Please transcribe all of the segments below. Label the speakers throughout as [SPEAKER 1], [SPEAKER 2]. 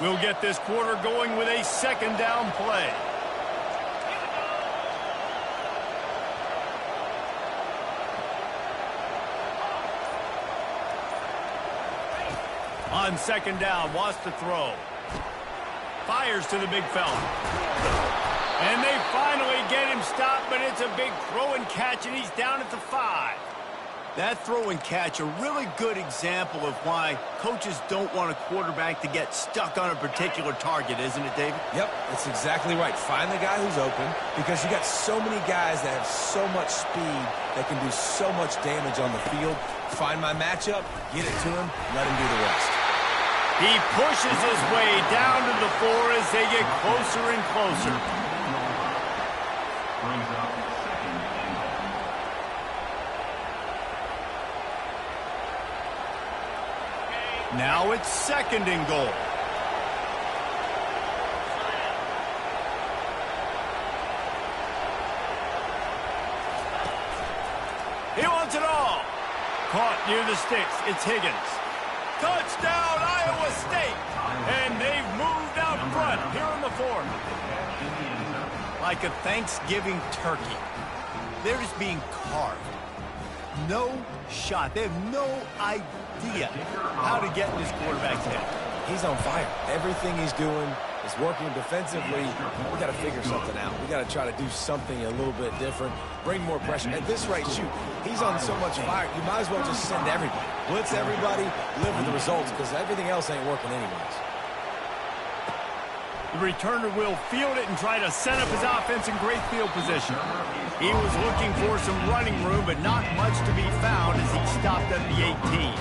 [SPEAKER 1] We'll get this quarter going with a second down play. On second down, wants to throw. Fires to the big fella. And they finally get him stopped, but it's a big throw and catch, and he's down at the 5. That throw and catch, a really good example of why coaches don't want a quarterback to get stuck on a particular target, isn't it, David?
[SPEAKER 2] Yep, that's exactly right. Find the guy who's open, because you got so many guys that have so much speed that can do so much damage on the field. Find my matchup, get it to him, let him do the rest.
[SPEAKER 1] He pushes his way down to the 4 as they get closer and closer. Now it's second and goal. He wants it all. Caught near the sticks. It's Higgins. Touchdown, Iowa State. And they've moved out front here in the 4th. Like a Thanksgiving turkey. They're just being carved. No shot. They have no idea how to get in this quarterback's head.
[SPEAKER 2] He's on fire. Everything he's doing is working defensively. We got to figure something out. We got to try to do something a little bit different. Bring more pressure. At this rate, shoot, he's on so much fire, you might as well just send everybody. Blitz everybody, live with the results, because everything else ain't working anyways.
[SPEAKER 1] The returner will field it and try to set up his offense in great field position. He was looking for some running room, but not much to be found as he stopped at the 18.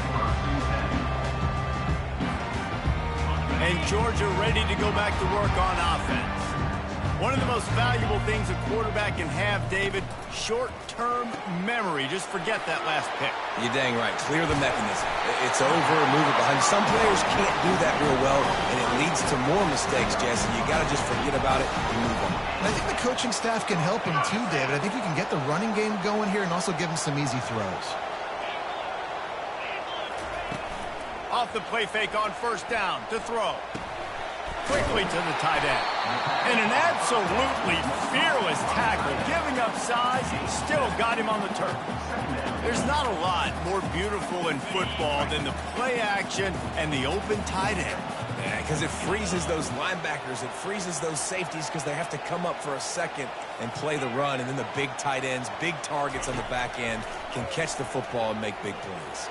[SPEAKER 1] And Georgia ready to go back to work on offense. One of the most valuable things a quarterback can have, David, short-term memory. Just forget that last pick.
[SPEAKER 2] You're dang right. Clear the mechanism. It's over, move it behind. Some players can't do that real well, and it leads to more mistakes, Jesse. You got to just forget about it and move on.
[SPEAKER 3] I think the coaching staff can help him too, David. I think you can get the running game going here and also give him some easy throws.
[SPEAKER 1] Off the play fake on first down to throw. Quickly to the tight end. And an absolutely fearless tackle, giving up size, still got him on the turf. There's not a lot more beautiful in football than the play action and the open tight end.
[SPEAKER 2] Yeah, because it freezes those linebackers. It freezes those safeties because they have to come up for a second and play the run. And then the big tight ends, big targets on the back end can catch the football and make big plays.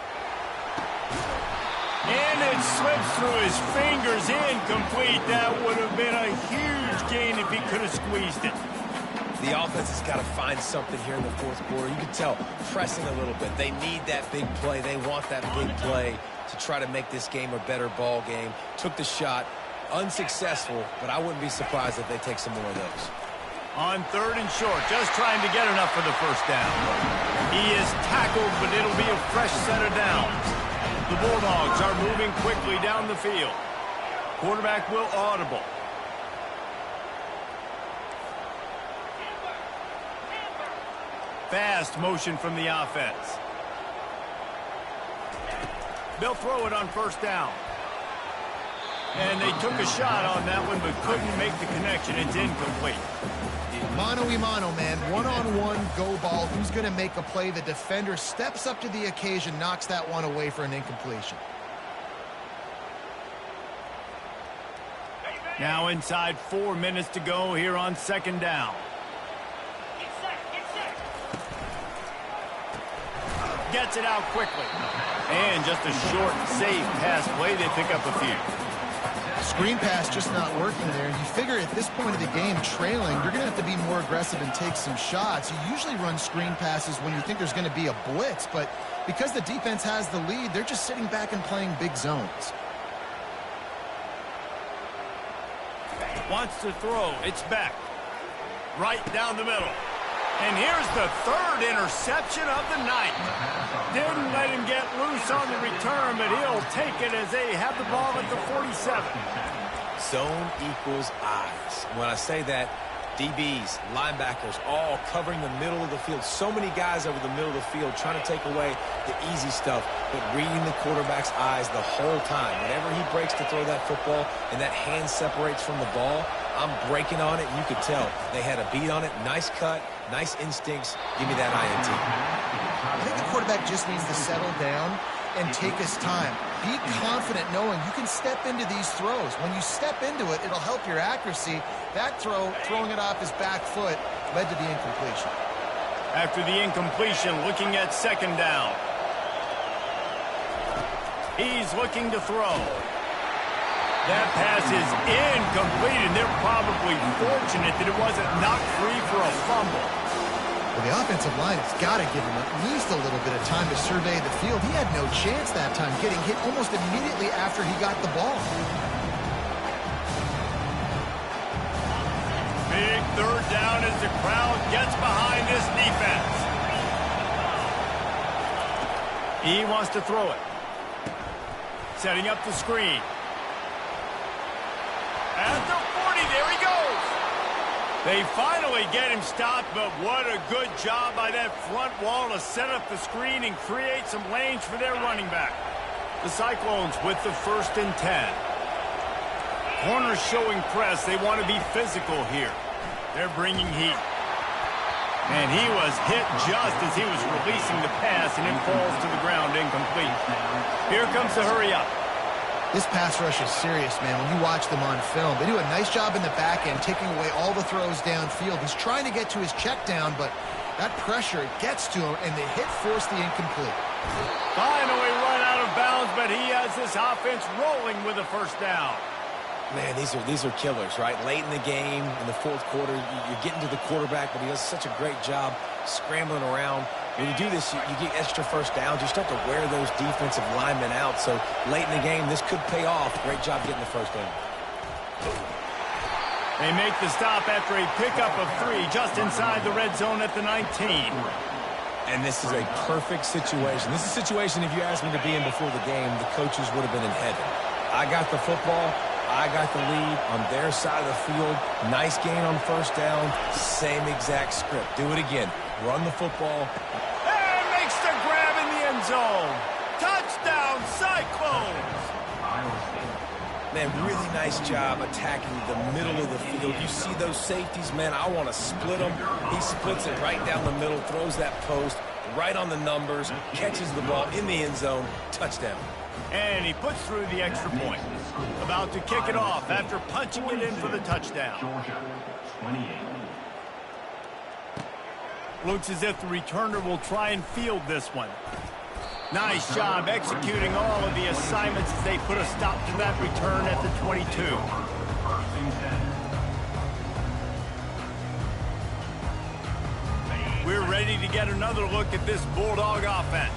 [SPEAKER 1] And it slips through his fingers, incomplete. That would have been a huge gain if he could have squeezed it.
[SPEAKER 2] The offense has got to find something here in the 4th quarter. You can tell, pressing a little bit. They need that big play. They want that big play to try to make this game a better ball game. Took the shot, unsuccessful, but I wouldn't be surprised if they take some more of those.
[SPEAKER 1] On 3rd and short, just trying to get enough for the first down. He is tackled, but it'll be a fresh set of downs. The Bulldogs are moving quickly down the field. Quarterback will audible. Fast motion from the offense. They'll throw it on first down. And they took a shot on that one, but couldn't make the connection. It's incomplete.
[SPEAKER 3] Mano-a-mano, man. One-on-one go ball. Who's going to make a play? The defender steps up to the occasion, knocks that one away for an incompletion.
[SPEAKER 1] Now inside 4 minutes to go here on second down. Gets it out quickly. And just a short, safe pass play. They pick up a few.
[SPEAKER 3] Screen pass just not working there. You figure at this point of the game, trailing, you're going to have to be more aggressive and take some shots. You usually run screen passes when you think there's going to be a blitz, but because the defense has the lead, they're just sitting back and playing big zones.
[SPEAKER 1] Wants to throw. It's back. Right down the middle. And here's the 3rd interception of the night. Didn't let him get loose on the return, but he'll take it as they have the ball at the 47.
[SPEAKER 2] Zone equals eyes. When I say that, DBs, linebackers, all covering the middle of the field. So many guys over the middle of the field trying to take away the easy stuff, but reading the quarterback's eyes the whole time. Whenever he breaks to throw that football and that hand separates from the ball, I'm breaking on it, and you could tell they had a beat on it. Nice cut, nice instincts. Give me that INT.
[SPEAKER 3] I think the quarterback just needs to settle down and take his time. Be confident knowing you can step into these throws. When you step into it, it'll help your accuracy. That throw, throwing it off his back foot, led to the incompletion.
[SPEAKER 1] After the incompletion, looking at second down. He's looking to throw. That pass is incomplete, and they're probably fortunate that it wasn't knocked free for a fumble.
[SPEAKER 3] Well, the offensive line has got to give him at least a little bit of time to survey the field. He had no chance that time, getting hit almost immediately after he got the ball.
[SPEAKER 1] Big third down as the crowd gets behind this defense. He wants to throw it. Setting up the screen. At the 40, there he goes. They finally get him stopped, but what a good job by that front wall to set up the screen and create some lanes for their running back. The Cyclones with the 1st and 10. Corners showing press. They want to be physical here. They're bringing heat. And he was hit just as he was releasing the pass, and it falls to the ground incomplete. Here comes the hurry up.
[SPEAKER 3] This pass rush is serious, man. When you watch them on film, they do a nice job in the back end, taking away all the throws downfield. He's trying to get to his check down, but that pressure gets to him, and the hit forced the incomplete.
[SPEAKER 1] Finally run out of bounds, but he has this offense rolling with a 1st down.
[SPEAKER 2] Man, these are killers, right? Late in the game, in the 4th quarter, you're getting to the quarterback, but he does such a great job scrambling around. When you do this, you get extra 1st downs. You start to wear those defensive linemen out. So late in the game, this could pay off. Great job getting the 1st down.
[SPEAKER 1] They make the stop after a pickup of 3 just inside the red zone at the 19.
[SPEAKER 2] And this is a perfect situation. This is a situation, if you asked me to be in before the game, the coaches would have been in heaven. I got the football. I got the lead on their side of the field. Nice gain on 1st down. Same exact script. Do it again. Run the football.
[SPEAKER 1] And makes the grab in the end zone. Touchdown, Cyclones!
[SPEAKER 2] Man, really nice job attacking the middle of the field. You see those safeties, man, I want to split them. He splits it right down the middle, throws that post, right on the numbers, catches the ball in the end zone. Touchdown.
[SPEAKER 1] And he puts through the extra point. About to kick it off after punching it in for the touchdown. Looks as if the returner will try and field this one. Nice job executing all of the assignments as they put a stop to that return at the 22. We're ready to get another look at this Bulldog offense.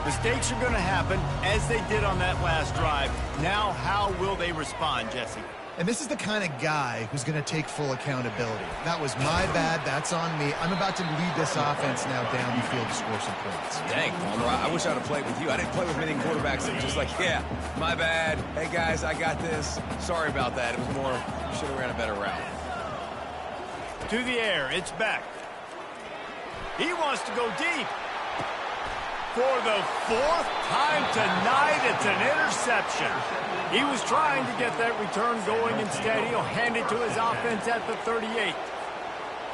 [SPEAKER 1] Mistakes are going to happen, as they did on that last drive. Now, how will they respond, Jesse?
[SPEAKER 3] And this is the kind of guy who's going to take full accountability. That was my bad. That's on me. I'm about to lead this offense now down the field to score some points.
[SPEAKER 2] Dang, Palmer, I wish I'd have played with you. I didn't play with many quarterbacks that were just like, yeah, my bad. Hey, guys, I got this. Sorry about that. It was more, you should have ran a better route.
[SPEAKER 1] To the air, it's back. He wants to go deep. For the 4th time tonight, it's an interception. He was trying to get that return going. Instead, he'll hand it to his offense at the 38.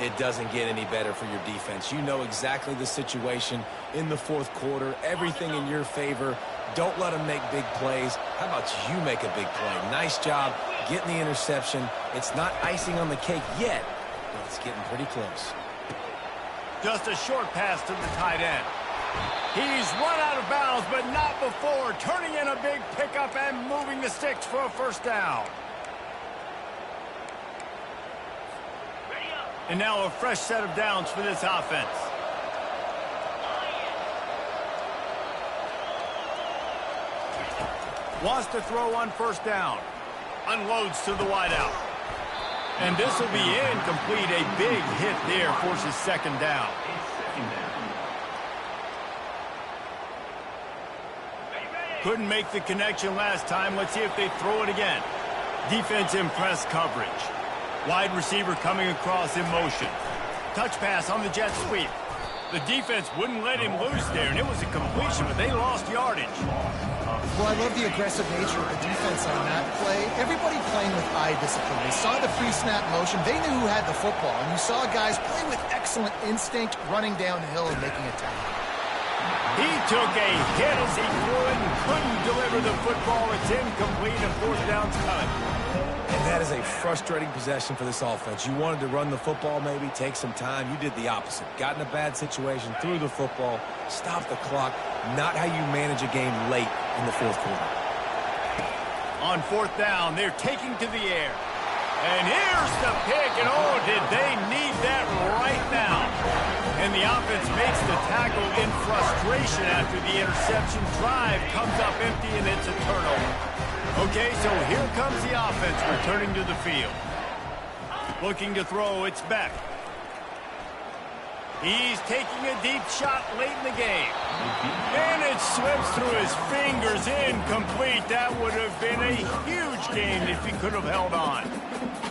[SPEAKER 2] It doesn't get any better for your defense. You know exactly the situation in the 4th quarter. Everything in your favor. Don't let them make big plays. How about you make a big play? Nice job getting the interception. It's not icing on the cake yet, but it's getting pretty close.
[SPEAKER 1] Just a short pass to the tight end. He's run out of bounds, but not before turning in a big pickup and moving the sticks for a 1st down. And now a fresh set of downs for this offense. Wants to throw on 1st down. Unloads to the wideout. And this will be incomplete. A big hit there forces 2nd down. Couldn't make the connection last time. Let's see if they throw it again. Defense in press coverage. Wide receiver coming across in motion. Touch pass on the jet sweep. The defense wouldn't let him loose there, and it was a completion, but they lost yardage.
[SPEAKER 3] Well, I love the aggressive nature of the defense on that play. Everybody playing with eye discipline. They saw the pre-snap motion. They knew who had the football, and you saw guys play with excellent instinct, running downhill and making a tackle.
[SPEAKER 1] He took a hit as he threw it and couldn't deliver the football. It's incomplete, and fourth down's cut.
[SPEAKER 2] And that is a frustrating possession for this offense. You wanted to run the football, maybe take some time. You did the opposite. Got in a bad situation, threw the football, stopped the clock. Not how you manage a game late in the fourth quarter.
[SPEAKER 1] On fourth down, they're taking to the air. And here's the pick, and oh, did they need that right now. And the offense makes the tackle in frustration after the interception. Drive comes up empty, and it's a turnover. Okay, so here comes the offense returning to the field. Looking to throw, it's Beck. He's taking a deep shot late in the game. And it slips through his fingers, incomplete. That would have been a huge game if he could have held on.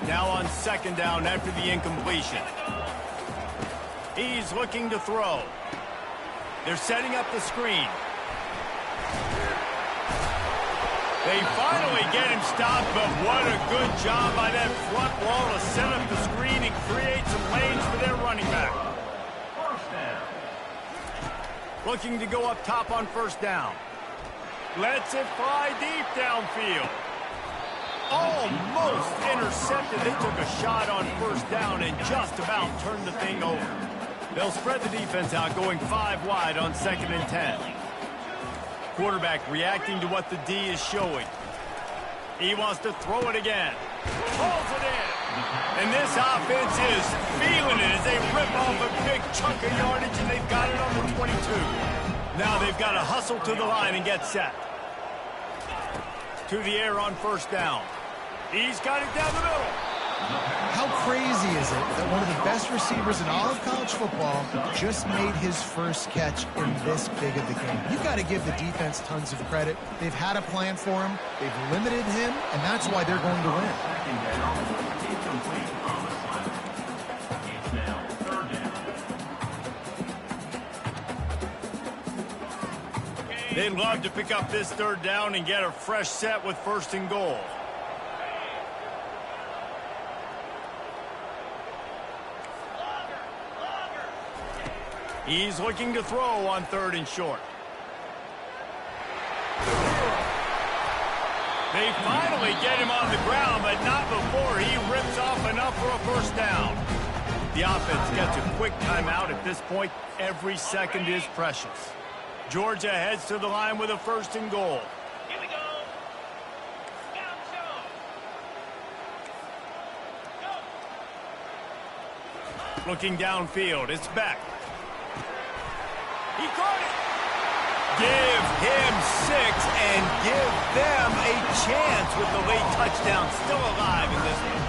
[SPEAKER 1] Now on second down after the incompletion. He's looking to throw. They're setting up the screen. They finally get him stopped, but what a good job by that front wall to set up the screen and create some lanes for their running back. Looking to go up top on first down. Lets it fly deep downfield. Almost intercepted. They took a shot on first down and just about turned the thing over. They'll spread the defense out, going 5 wide on 2nd and 10. Quarterback reacting to what the D is showing. He wants to throw it again. Pulls it in. And this offense is feeling it as they rip off a big chunk of yardage, and they've got it on the 22. Now they've got to hustle to the line and get set. To the air on first down. He's got it down the middle.
[SPEAKER 3] How crazy is it that one of the best receivers in all of college football just made his first catch in this big of a game? You've got to give the defense tons of credit. They've had a plan for him. They've limited him, and that's why they're going to win.
[SPEAKER 1] They'd love to pick up this third down and get a fresh set with 1st and goal. He's looking to throw on 3rd and short. They finally get him on the ground, but not before he rips off enough for a first down. The offense gets a quick timeout. At this point, every second is precious. Georgia heads to the line with a 1st and goal.
[SPEAKER 4] Here we go. Scout show. Go.
[SPEAKER 1] Looking downfield, it's Beck. He caught it. Give him 6 and give them a chance with the late touchdown still alive in this one.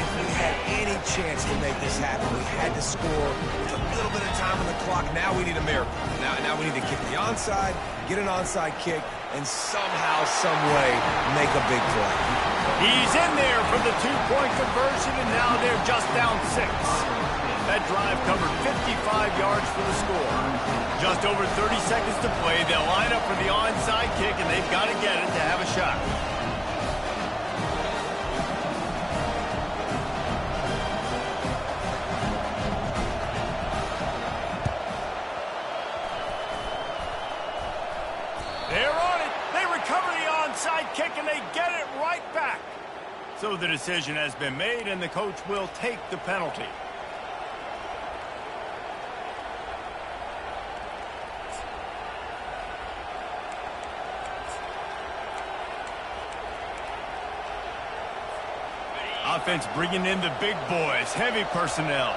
[SPEAKER 2] If we had any chance to make this happen, we had to score with a little bit of time on the clock. Now we need a miracle. Now we need to kick the onside, get an onside kick, and somehow, some way, make a big play.
[SPEAKER 1] He's in there for the 2-point conversion, and now they're just down 6. That drive covered 55 yards for the score. Just over 30 seconds to play. They'll line up for the onside kick, and they've got to get it to have a shot. They're on it. They recover the onside kick, and they get it right back. So the decision has been made, and the coach will take the penalty. Offense bringing in the big boys, heavy personnel.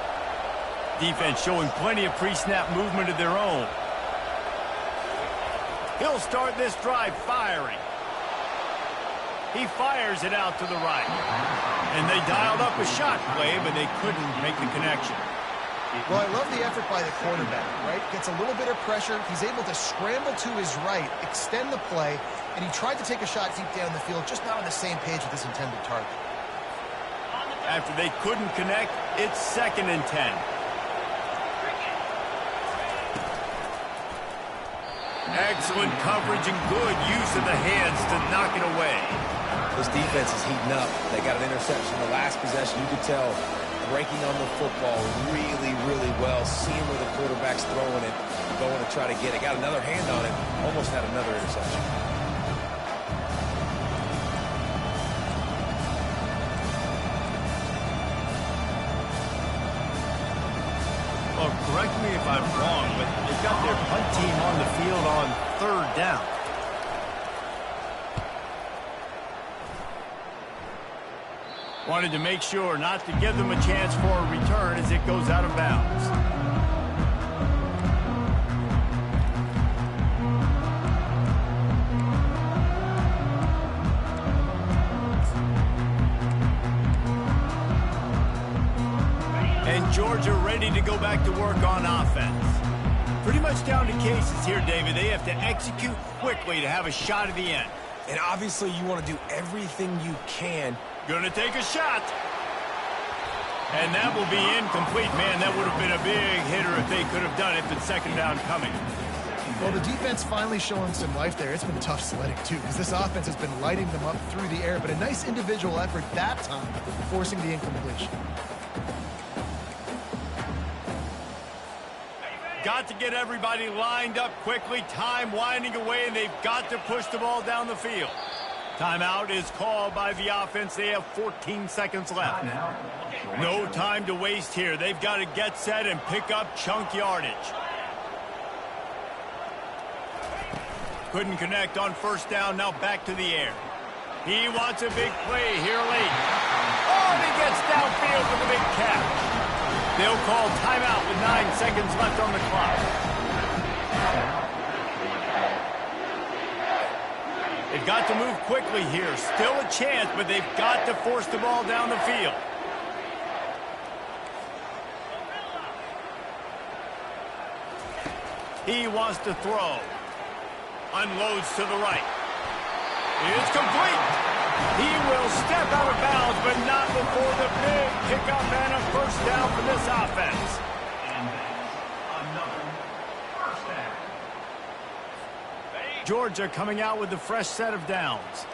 [SPEAKER 1] Defense showing plenty of pre-snap movement of their own. He'll start this drive firing. He fires it out to the right. And they dialed up a shot play, but they couldn't make the connection.
[SPEAKER 3] Well, I love the effort by the quarterback, right? Gets a little bit of pressure. He's able to scramble to his right, extend the play, and he tried to take a shot deep down the field, just not on the same page with his intended target.
[SPEAKER 1] After they couldn't connect, it's 2nd and 10. Excellent coverage and good use of the hands to knock it away.
[SPEAKER 2] This defense is heating up. They got an interception the last possession. You could tell breaking on the football really, really well, seeing where the quarterback's throwing it, going to try to get it. Got another hand on it, almost had another interception.
[SPEAKER 1] Well, correct me if I'm wrong, but they've got their punt team on the field on 3rd down. Wanted to make sure not to give them a chance for a return as it goes out of bounds. And Georgia ready to go back to work on offense. Pretty much down to cases here, David. They have to execute quickly to have a shot at the end.
[SPEAKER 2] And obviously you want to do everything you can.
[SPEAKER 1] Gonna take a shot. And that will be incomplete. Man, that would have been a big hitter if they could have done it, but 2nd down coming.
[SPEAKER 3] Well, the defense finally showing some life there. It's been tough sledding, too, because this offense has been lighting them up through the air, but a nice individual effort that time, forcing the incompletion.
[SPEAKER 1] Got to get everybody lined up quickly. Time winding away, and they've got to push the ball down the field. Timeout is called by the offense. They have 14 seconds left. No time to waste here. They've got to get set and pick up chunk yardage. Couldn't connect on 1st down. Now back to the air. He wants a big play here late. Oh, and he gets downfield with a big catch. They'll call timeout with 9 seconds left on the clock. They've got to move quickly here. Still a chance, but they've got to force the ball down the field. He wants to throw. Unloads to the right. It's complete. He will step out of bounds, but not before the big pickup and a 1st down for this offense. Georgia coming out with a fresh set of downs.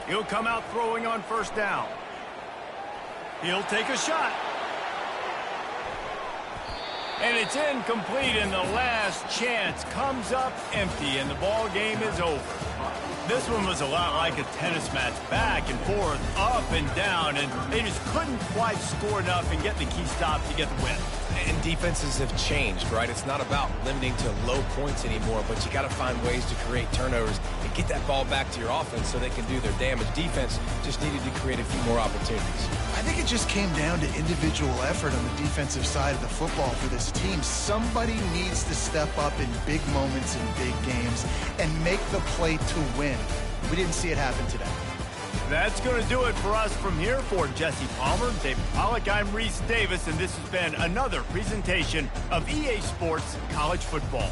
[SPEAKER 1] He'll come out throwing on 1st down. He'll take a shot. And it's incomplete, and the last chance comes up empty, and the ball game is over. This one was a lot like a tennis match, back and forth, up and down, and they just couldn't quite score enough and get the key stop to get the win.
[SPEAKER 2] And defenses have changed, right? It's not about limiting to low points anymore, but you got to find ways to create turnovers and get that ball back to your offense so they can do their damage. Defense just needed to create a few more opportunities.
[SPEAKER 3] I think it just came down to individual effort on the defensive side of the football for this team. Somebody needs to step up in big moments in big games and make the play to win. We didn't see it happen today.
[SPEAKER 1] That's going to do it for us from here. For Jesse Palmer, David Pollack, I'm Reese Davis, and this has been another presentation of EA Sports College Football.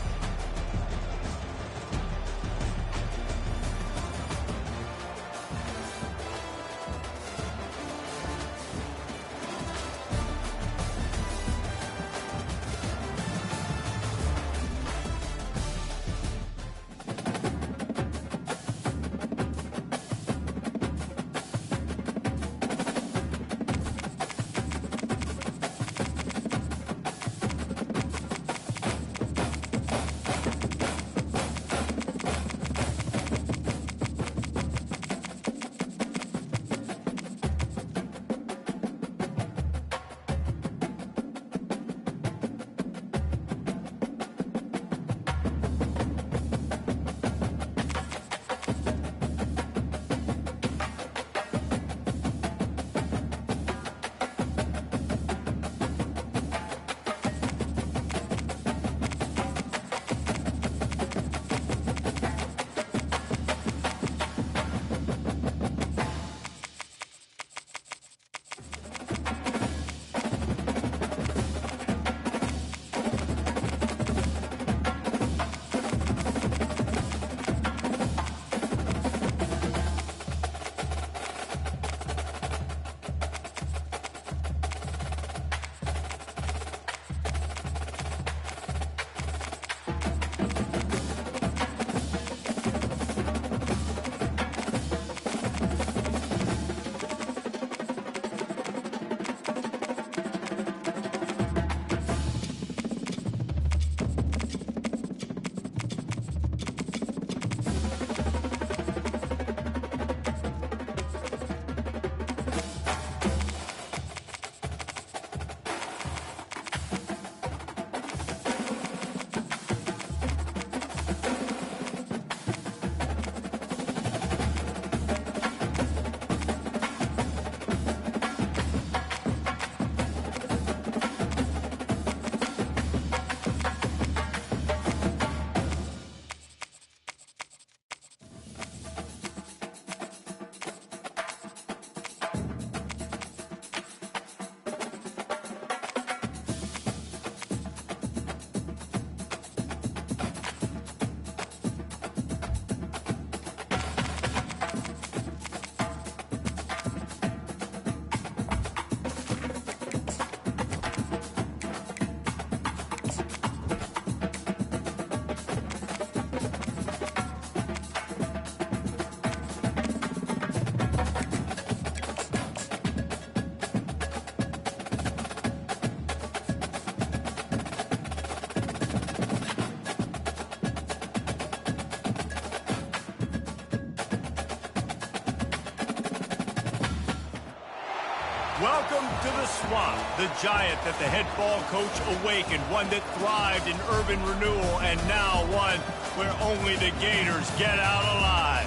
[SPEAKER 1] Welcome to the Swamp, the giant that the head ball coach awakened, one that thrived in urban renewal, and now one where only the Gators get out alive.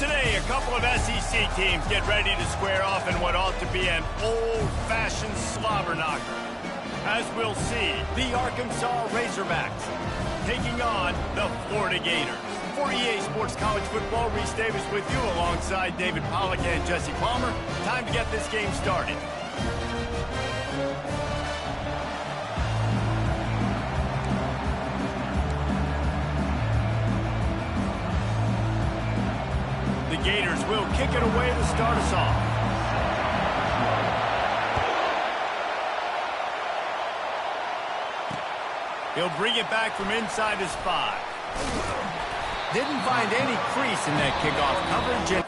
[SPEAKER 1] Today, a couple of SEC teams get ready to square off in what ought to be an old-fashioned slobber knocker. As we'll see, the Arkansas Razorbacks taking on the Florida Gators. For EA Sports College Football, Reese Davis with you alongside David Pollack and Jesse Palmer. Time to get this game started. The Gators will kick it away to start us off. He'll bring it back from inside his 5. Didn't find any crease in that kickoff coverage.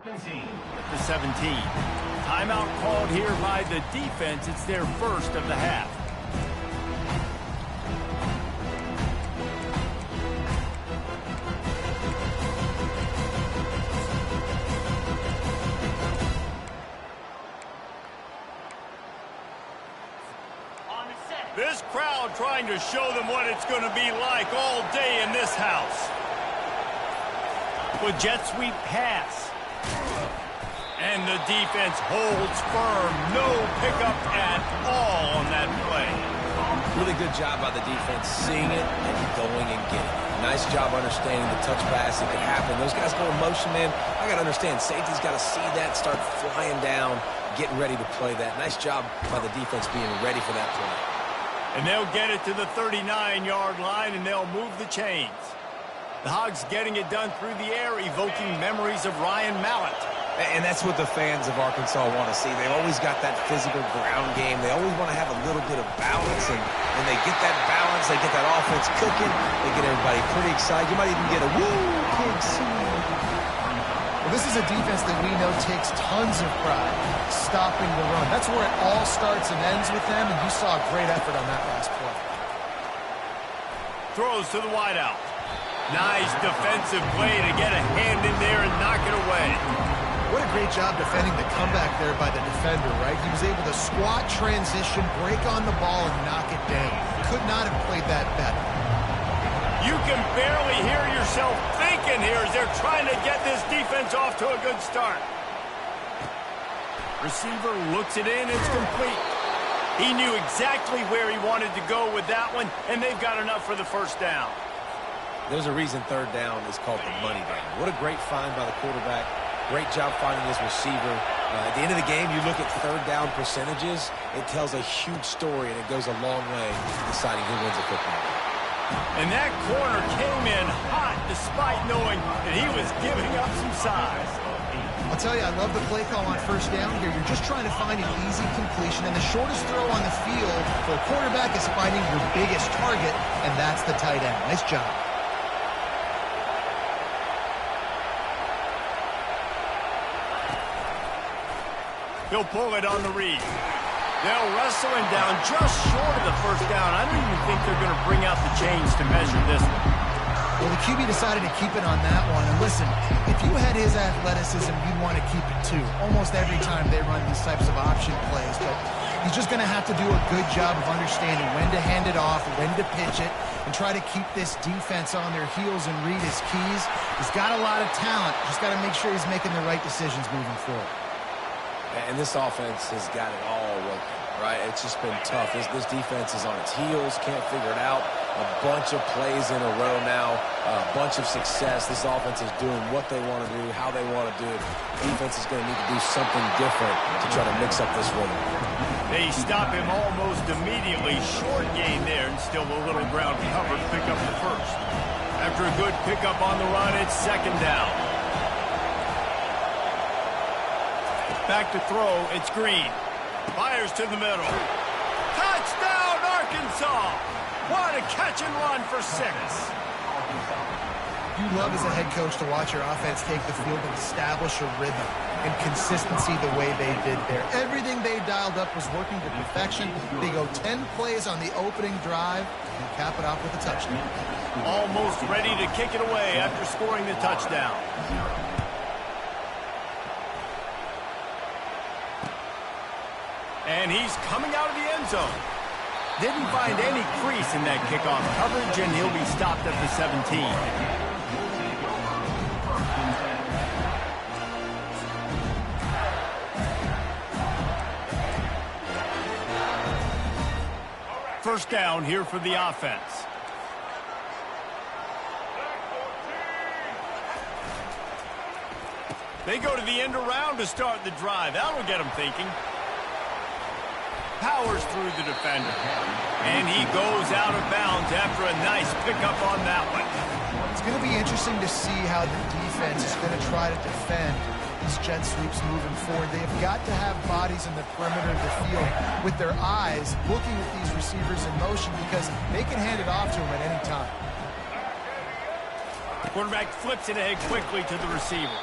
[SPEAKER 1] The 17. Timeout called here by the defense. It's their first of the half. This crowd trying to show them what it's going to be like all day in this house. With jet sweep pass. And the defense holds firm. No pickup at all on that play.
[SPEAKER 2] Really good job by the defense seeing it and going and getting it. Nice job understanding the touch pass that could happen. Those guys go in motion, man. I got to understand, safety's got to see that, start flying down, getting ready to play that. Nice job by the defense being ready for that play.
[SPEAKER 1] And they'll get it to the 39-yard line, and they'll move the chains. The Hogs getting it done through the air, evoking memories of Ryan Mallett.
[SPEAKER 2] And that's what the fans of Arkansas want to see. They've always got that physical ground game. They always want to have a little bit of balance. And when they get that balance, they get that offense cooking, they get everybody pretty excited. You might even get a woo, Pig C.
[SPEAKER 3] Well, this is a defense that we know takes tons of pride stopping the run. That's where it all starts and ends with them, and you saw a great effort on that last play.
[SPEAKER 1] Throws to the wideout. Nice defensive play to get a hand in there and knock it away.
[SPEAKER 3] What a great job defending the comeback there by the defender, right? He was able to squat, transition, break on the ball, and knock it down. Could not have played that better.
[SPEAKER 1] You can barely hear yourself thinking here as they're trying to get this defense off to a good start. Receiver looks it in, it's complete. He knew exactly where he wanted to go with that one, and they've got enough for the first down.
[SPEAKER 2] There's a reason third down is called the money down. What a great find by the quarterback. Great job finding his receiver. At the end of the game, you look at third down percentages, it tells a huge story, and it goes a long way in deciding who wins a football game.
[SPEAKER 1] And that corner came in hot despite knowing that he was giving up some size.
[SPEAKER 3] I'll tell you, I love the play call on first down here. You're just trying to find an easy completion, and the shortest throw on the field for a quarterback is finding your biggest target, and that's the tight end. Nice job.
[SPEAKER 1] He'll pull it on the read. They'll wrestle him down just short of the first down. I don't even think they're going to bring out the chains to measure this one.
[SPEAKER 3] Well, the QB decided to keep it on that one. And listen, if you had his athleticism, you'd want to keep it too. Almost every time they run these types of option plays. But he's just going to have to do a good job of understanding when to hand it off, when to pitch it, and try to keep this defense on their heels and read his keys. He's got a lot of talent. Just got to make sure he's making the right decisions moving forward.
[SPEAKER 2] And this offense has got it all working, right? It's just been tough. This defense is on its heels, can't figure it out. A bunch of plays in a row now, a bunch of success. This offense is doing what they want to do, how they want to do it. Defense is going to need to do something different to try to mix up this rhythm.
[SPEAKER 1] They stop him almost immediately. Short gain there, and still a little ground covered. Pick up the first. After a good pickup on the run, it's second down. Back to throw, it's Green. Fires to the middle. Touchdown, Arkansas! What a catch and run for 6.
[SPEAKER 3] You love as a head coach to watch your offense take the field and establish a rhythm and consistency the way they did there. Everything they dialed up was working to perfection. They go 10 plays on the opening drive and cap it off with a touchdown.
[SPEAKER 1] Almost ready to kick it away after scoring the touchdown. And he's coming out of the end zone. Didn't find any crease in that kickoff coverage, and he'll be stopped at the 17. First down here for the offense. They go to the end around to start the drive. That'll get them thinking. Powers through the defender. And he goes out of bounds after a nice pickup on that one.
[SPEAKER 3] It's going to be interesting to see how the defense is going to try to defend these jet sweeps moving forward. They've got to have bodies in the perimeter of the field with their eyes looking at these receivers in motion because they can hand it off to them at any time.
[SPEAKER 1] Quarterback flips it ahead quickly to the receiver.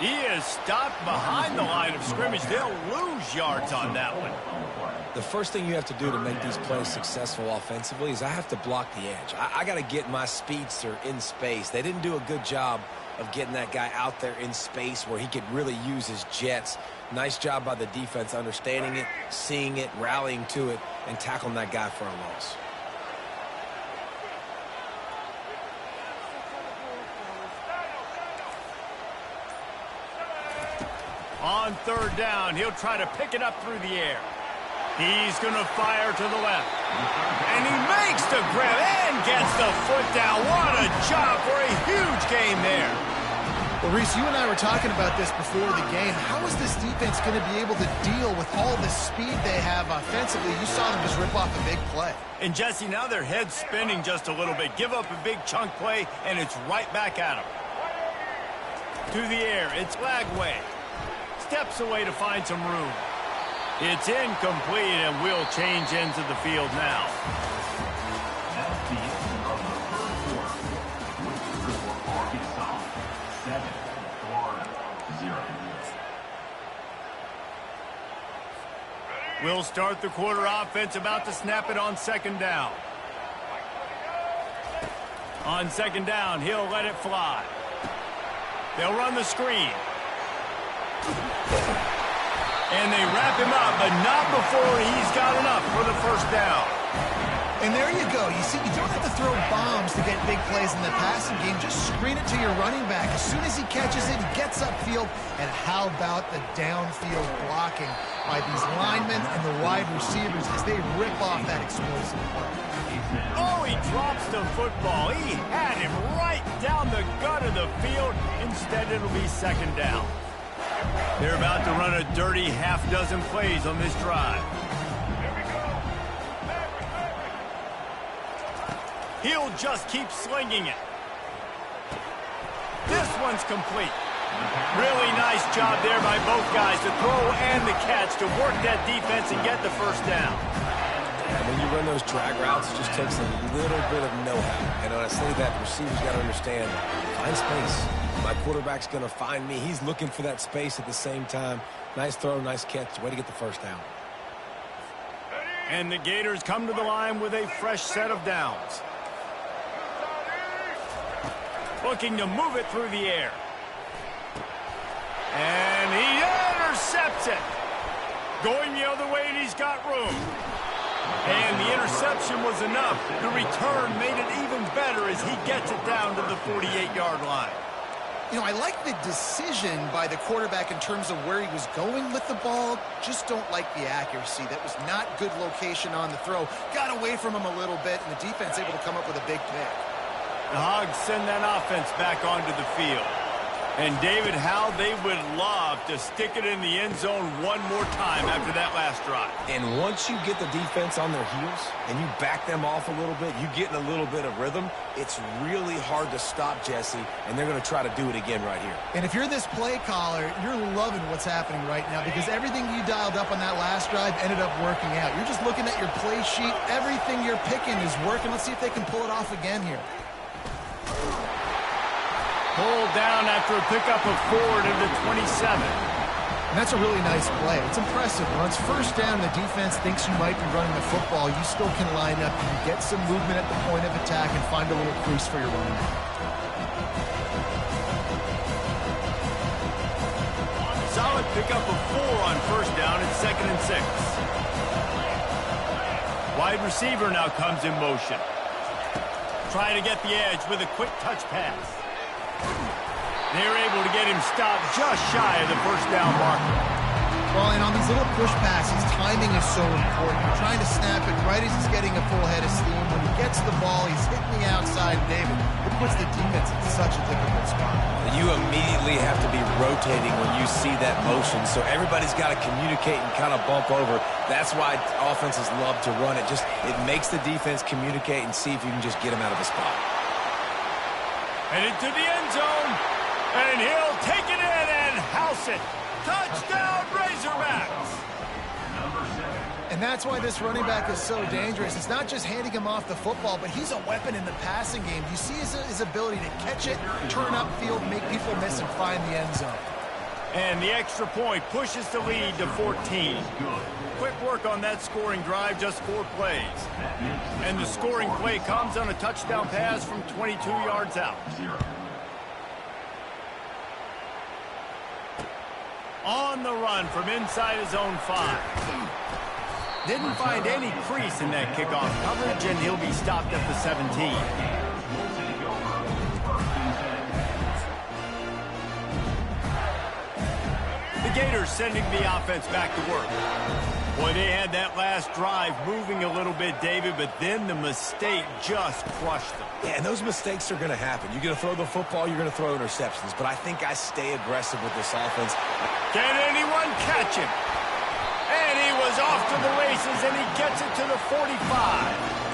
[SPEAKER 1] He is stopped behind the line of scrimmage. They'll lose yards on that one.
[SPEAKER 2] The first thing you have to do to make these plays successful offensively is I have to block the edge. I got to get my speedster in space. They didn't do a good job of getting that guy out there in space where he could really use his jets. Nice job by the defense understanding it, seeing it, rallying to it, and tackling that guy for a loss.
[SPEAKER 1] On third down, he'll try to pick it up through the air. He's going to fire to the left. And he makes the grab and gets the foot down. What a job for a huge gain there.
[SPEAKER 3] Well, Reese, you and I were talking about this before the game. How is this defense going to be able to deal with all the speed they have offensively? You saw them just rip off a big play.
[SPEAKER 1] And, Jesse, now their head's spinning just a little bit. Give up a big chunk play, and it's right back at them. To the air, it's Lagway. Steps away to find some room. It's incomplete, and we'll change ends of the field now. We'll start the quarter offense, about to snap it on second down. On second down, he'll let it fly. They'll run the screen. And they wrap him up, but not before he's got enough for the first down.
[SPEAKER 3] And there you go. You see, you don't have to throw bombs to get big plays in the passing game. Just screen it to your running back. As soon as he catches it, he gets upfield. And how about the downfield blocking by these linemen and the wide receivers as they rip off that explosive play.
[SPEAKER 1] Oh, he drops the football. He had him right down the gut of the field. Instead, it'll be second down. They're about to run a dirty half-dozen plays on this drive. He'll just keep slinging it. This one's complete. Really nice job there by both guys, the throw and the catch, to work that defense and get the first down.
[SPEAKER 2] And when you run those drag routes, it just takes a little bit of know-how. And when I say that, the receiver's got to understand, find space. My quarterback's going to find me. He's looking for that space at the same time. Nice throw, nice catch. Way to get the first down.
[SPEAKER 1] And the Gators come to the line with a fresh set of downs. Looking to move it through the air. And he intercepts it. Going the other way, and he's got room. And the interception was enough. The return made it even better as he gets it down to the 48-yard line.
[SPEAKER 3] You know, I like the decision by the quarterback in terms of where he was going with the ball. Just don't like the accuracy. That was not good location on the throw. Got away from him a little bit, and the defense able to come up with a big pick.
[SPEAKER 1] The Hogs send that offense back onto the field. And, David, how they would love to stick it in the end zone one more time after that last drive.
[SPEAKER 2] And once you get the defense on their heels and you back them off a little bit, you get in a little bit of rhythm, it's really hard to stop Jesse, and they're going to try to do it again right here.
[SPEAKER 3] And if you're this play caller, you're loving what's happening right now because everything you dialed up on that last drive ended up working out. You're just looking at your play sheet. Everything you're picking is working. Let's see if they can pull it off again here.
[SPEAKER 1] Pulled down after a pickup of 4 to the 27.
[SPEAKER 3] And that's a really nice play. It's impressive. When it's first down, the defense thinks you might be running the football. You still can line up. You can get some movement at the point of attack and find a little crease for your running back.
[SPEAKER 1] Solid pickup of 4 on first down at 2nd and 6. Wide receiver now comes in motion. Trying to get the edge with a quick touch pass. They're able to get him stopped just shy of the first down marker.
[SPEAKER 3] Well, and on these little push passes, timing is so important. You're trying to snap it right as he's getting a full head of steam. When he gets the ball, he's hitting the outside. David, it puts the defense in such a difficult spot.
[SPEAKER 2] You immediately have to be rotating when you see that motion, so everybody's got to communicate and kind of bump over. That's why offenses love to run it. It makes the defense communicate and see if you can just get him out of a spot.
[SPEAKER 1] And into the end zone. And he'll take it in and house it. Touchdown, Razorbacks!
[SPEAKER 3] And that's why this running back is so dangerous. It's not just handing him off the football, but he's a weapon in the passing game. You see his ability to catch it, turn upfield, make people miss, and find the end zone.
[SPEAKER 1] And the extra point pushes the lead to 14. Quick work on that scoring drive, just 4 plays. And the scoring play comes on a touchdown pass from 22 yards out. On the run from inside his own 5. Didn't find any crease in that kickoff coverage, and he'll be stopped at the 17. The Gators sending the offense back to work. Boy, they had that last drive moving a little bit, David, but then the mistake just crushed them.
[SPEAKER 2] Yeah, and those mistakes are going to happen. You're going to throw the football, you're going to throw interceptions, but I think I stay aggressive with this offense.
[SPEAKER 1] Can anyone catch him? And he was off to the races, and he gets it to the 45.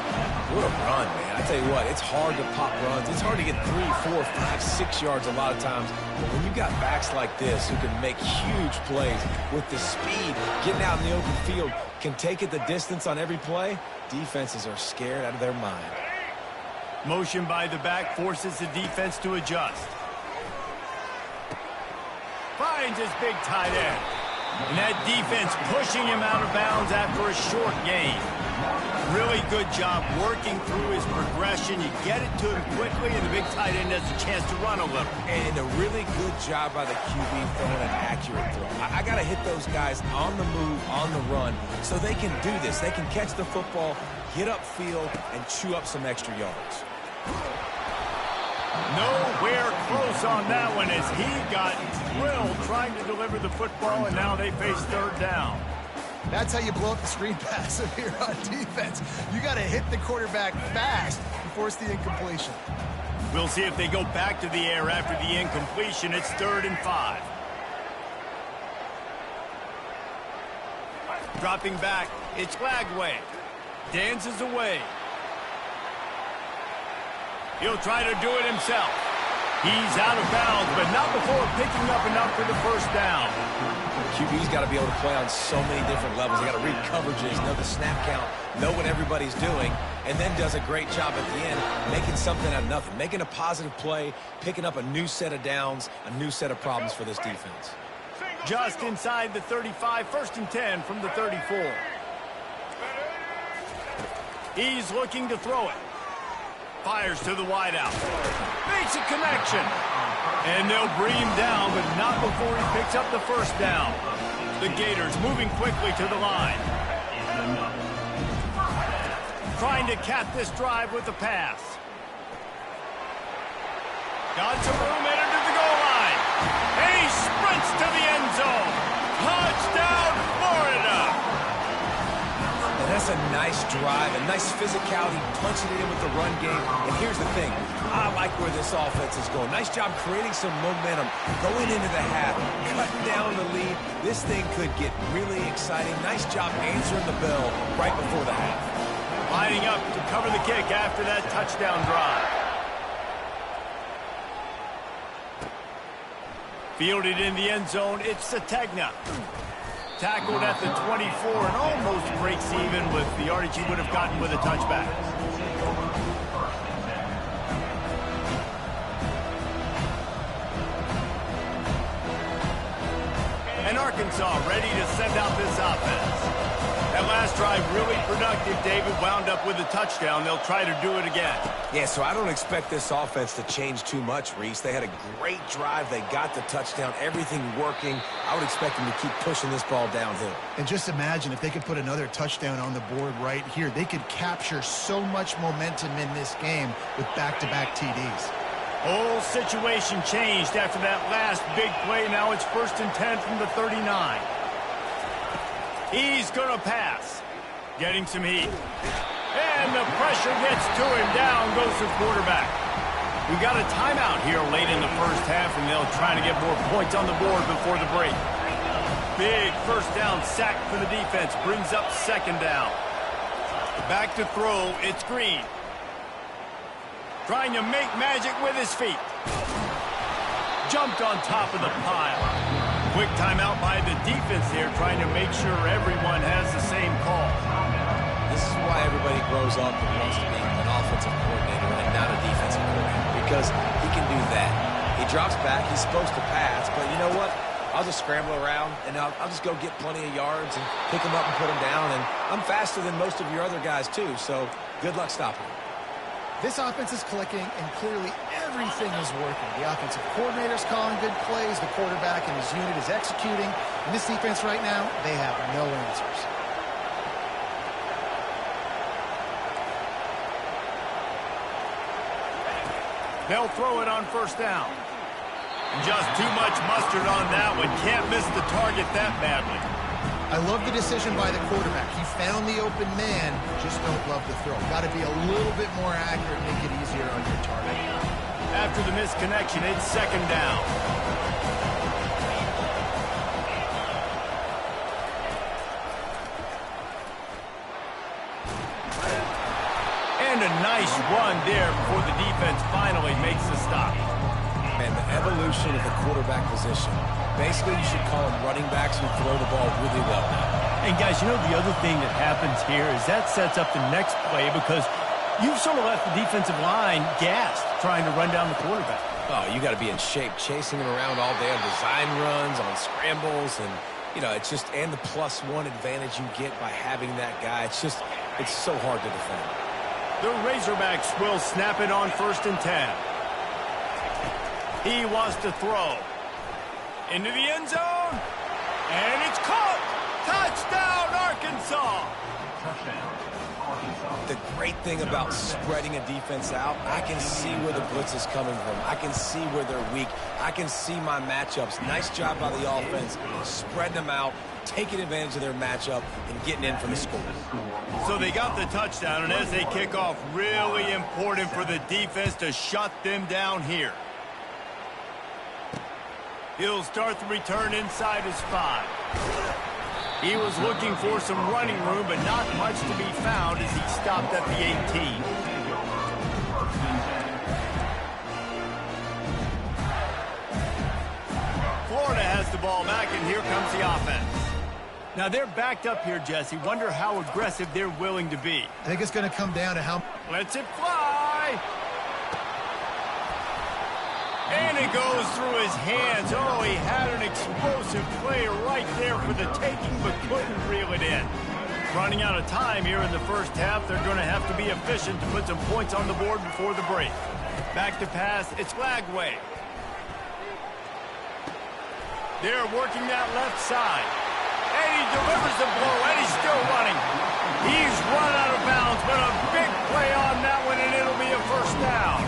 [SPEAKER 2] What a run, man. I tell you what, it's hard to pop runs. It's hard to get 3, 4, 5, 6 yards a lot of times. But when you got backs like this who can make huge plays with the speed, getting out in the open field, can take it the distance on every play, defenses are scared out of their mind.
[SPEAKER 1] Motion by the back forces the defense to adjust. Finds his big tight end. And that defense pushing him out of bounds after a short gain. Really good job working through his progression. You get it to him quickly, and the big tight end has a chance to run a little.
[SPEAKER 2] And a really good job by the QB throwing an accurate throw. I got to hit those guys on the move, on the run, so they can do this. They can catch the football, get upfield, and chew up some extra yards.
[SPEAKER 1] Nowhere close on that one as he got drilled trying to deliver the football, and now they face 3rd down.
[SPEAKER 3] That's how you blow up the screen pass here on defense. You got to hit the quarterback fast and force the incompletion.
[SPEAKER 1] We'll see if they go back to the air after the incompletion. It's 3rd and 5. Dropping back, it's Lagway. Dances away. He'll try to do it himself. He's out of bounds, but not before picking up enough for the first down.
[SPEAKER 2] QB's got to be able to play on so many different levels. They got to read coverages, know the snap count, know what everybody's doing, and then does a great job at the end making something out of nothing, making a positive play, picking up a new set of downs, a new set of problems for this defense.
[SPEAKER 1] Just inside the 35, 1st and 10 from the 34. He's looking to throw it. Fires to the wideout. Makes a connection. And they'll bring him down, but not before he picks up the first down. The Gators moving quickly to the line. Trying to cap this drive with a pass. Got some room headed to the goal line. And he sprints to the end zone. Touchdown, Florida!
[SPEAKER 2] And that's a nice drive, a nice physicality, punching it in with the run game. And here's the thing. I like where this offense is going. Nice job creating some momentum, going into the half, cutting down the lead. This thing could get really exciting. Nice job answering the bell right before the half.
[SPEAKER 1] Lining up to cover the kick after that touchdown drive. Fielded in the end zone, it's Ncaa24. Tackled at the 24 and almost breaks even with the yardage he would have gotten with a touchback. And Arkansas ready to send out this offense. That last drive really productive. David wound up with a touchdown. They'll try to do it again.
[SPEAKER 2] Yeah, so I don't expect this offense to change too much, Reese. They had a great drive. They got the touchdown. Everything working. I would expect them to keep pushing this ball downhill.
[SPEAKER 3] And just imagine if they could put another touchdown on the board right here. They could capture so much momentum in this game with back-to-back TDs.
[SPEAKER 1] Whole situation changed after that last big play. Now it's 1st and 10 from the 39. He's going to pass. Getting some heat. And the pressure gets to him. Down goes the quarterback. We got a timeout here late in the first half, and they'll try to get more points on the board before the break. Big first down sack for the defense. Brings up 2nd down. Back to throw. It's Green. Trying to make magic with his feet. Jumped on top of the pile. Quick timeout by the defense here, trying to make sure everyone has the same call.
[SPEAKER 2] This is why everybody grows up and wants to be an offensive coordinator and not a defensive coordinator, because he can do that. He drops back, he's supposed to pass, but you know what? I'll just scramble around, and I'll just go get plenty of yards and pick them up and put them down, and I'm faster than most of your other guys, too, so good luck stopping him.
[SPEAKER 3] This offense is clicking, and clearly everything is working. The offensive coordinator's calling good plays. The quarterback and his unit is executing. And this defense right now, they have no answers.
[SPEAKER 1] They'll throw it on 1st down. Just too much mustard on that one. Can't miss the target that badly.
[SPEAKER 3] I love the decision by the quarterback. He found the open man, just don't love the throw. Got to be a little bit more accurate, make it easier on your target.
[SPEAKER 1] After the missed connection, it's 2nd down. And a nice run there before the defense finally makes the stop.
[SPEAKER 2] Man, the evolution of the quarterback position. Basically, you should call them running backs who throw the ball really well now.
[SPEAKER 1] And, guys, you know the other thing that happens here is that sets up the next play because you've sort of left the defensive line gassed trying to run down the quarterback.
[SPEAKER 2] Oh, you got to be in shape, chasing him around all day on design runs, on scrambles, and, you know, it's just, and the +1 advantage you get by having that guy. It's just, it's so hard to defend.
[SPEAKER 1] The Razorbacks will snap it on 1st and 10. He wants to throw. Into the end zone. And it's caught. Touchdown, Arkansas.
[SPEAKER 2] The great thing about spreading a defense out, I can see where the blitz is coming from. I can see where they're weak. I can see my matchups. Nice job by the offense, spreading them out, taking advantage of their matchup, and getting in for the score.
[SPEAKER 1] So they got the touchdown, and as they kick off, really important for the defense to shut them down here. He'll start the return inside his 5. He was looking for some running room, but not much to be found as he stopped at the 18. comes the offense. Now they're backed up here, Jesse. Wonder how aggressive they're willing to be.
[SPEAKER 3] I think it's going to come down to how...
[SPEAKER 1] Lets it fly. And it goes through his hands. Oh, he had an explosive play right there for the taking, but couldn't reel it in. Running out of time here in the first half. They're going to have to be efficient to put some points on the board before the break. Back to pass. It's Lagway. They're working that left side. And he delivers the blow, and he's still running. He's run out of bounds, but a big play on that one, and it'll be a first down.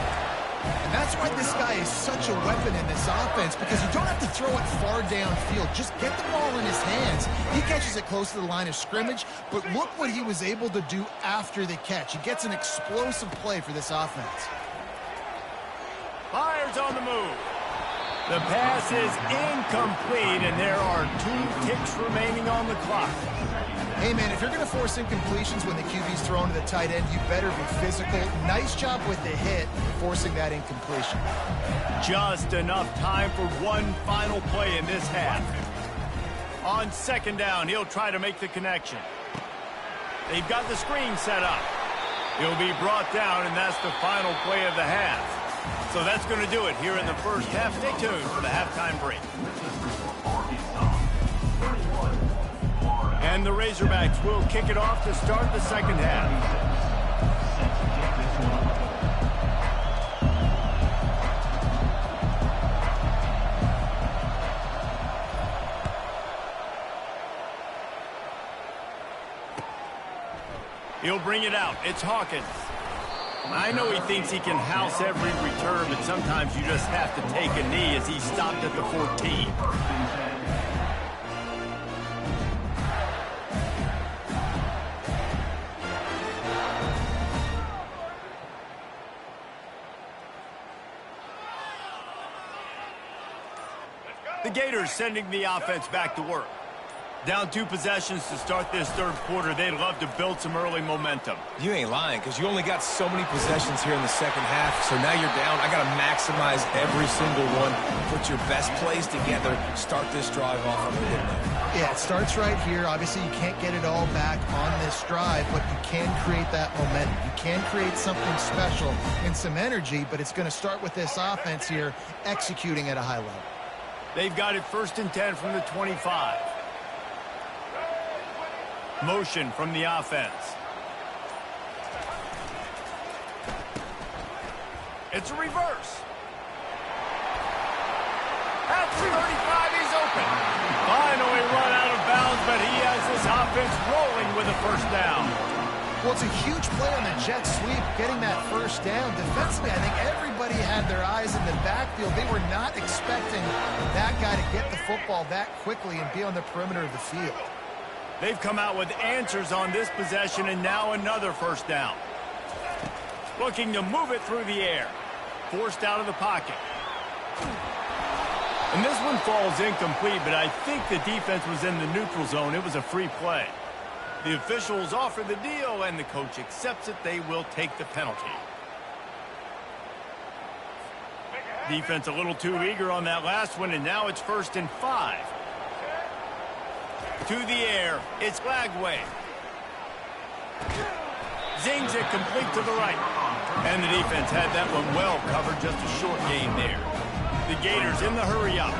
[SPEAKER 3] And that's why this guy is such a weapon in this offense, because you don't have to throw it far downfield. Just get the ball in his hands. He catches it close to the line of scrimmage, but look what he was able to do after the catch. He gets an explosive play for this offense.
[SPEAKER 1] Fires on the move. The pass is incomplete, and there are 2 ticks remaining on the clock.
[SPEAKER 3] Hey, man, if you're going to force incompletions when the QB's thrown to the tight end, you better be physical. Nice job with the hit, forcing that incompletion.
[SPEAKER 1] Just enough time for one final play in this half. On second down, he'll try to make the connection. They've got the screen set up. He'll be brought down, and that's the final play of the half. So that's going to do it here in the first half. Stay tuned for the halftime break. And the Razorbacks will kick it off to start the second half. He'll bring it out. It's Hawkins. I know he thinks he can house every return, but sometimes you just have to take a knee as he stopped at the 14. The Gators sending the offense back to work. Down 2 possessions to start this third quarter. They'd love to build some early momentum.
[SPEAKER 2] You ain't lying, because you only got so many possessions here in the second half, so now you're down. I got to maximize every single one. Put your best plays together. Start this drive off on a good note.
[SPEAKER 3] Yeah, it starts right here. Obviously, you can't get it all back on this drive, but you can create that momentum. You can create something special and some energy, but it's going to start with this offense here executing at a high level.
[SPEAKER 1] They've got it 1st and 10 from the 25. Motion from the offense. It's a reverse. At 35, he's open. Finally run out of bounds, but he has this offense rolling with a first down.
[SPEAKER 3] Well, it's a huge play on the jet sweep, getting that first down. Defensively, I think everybody had their eyes in the backfield. They were not expecting that guy to get the football that quickly and be on the perimeter of the field.
[SPEAKER 1] They've come out with answers on this possession, and now another first down. Looking to move it through the air. Forced out of the pocket. And this one falls incomplete, but I think the defense was in the neutral zone. It was a free play. The officials offer the deal, and the coach accepts it. They will take the penalty. Defense a little too eager on that last one, and now it's 1st and 5. To the air, it's Lagway. Zings it complete to the right. And the defense had that one well covered, just a short gain there. The Gators in the hurry-up.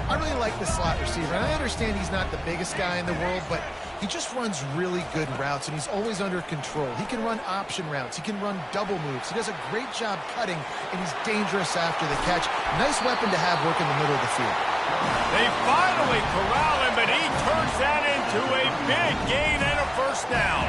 [SPEAKER 3] I really like the slot receiver, and I understand he's not the biggest guy in the world, but he just runs really good routes, and he's always under control. He can run option routes. He can run double moves. He does a great job cutting, and he's dangerous after the catch. Nice weapon to have work in the middle of the field.
[SPEAKER 1] They finally corral him, but he turns that into a big gain and a first down.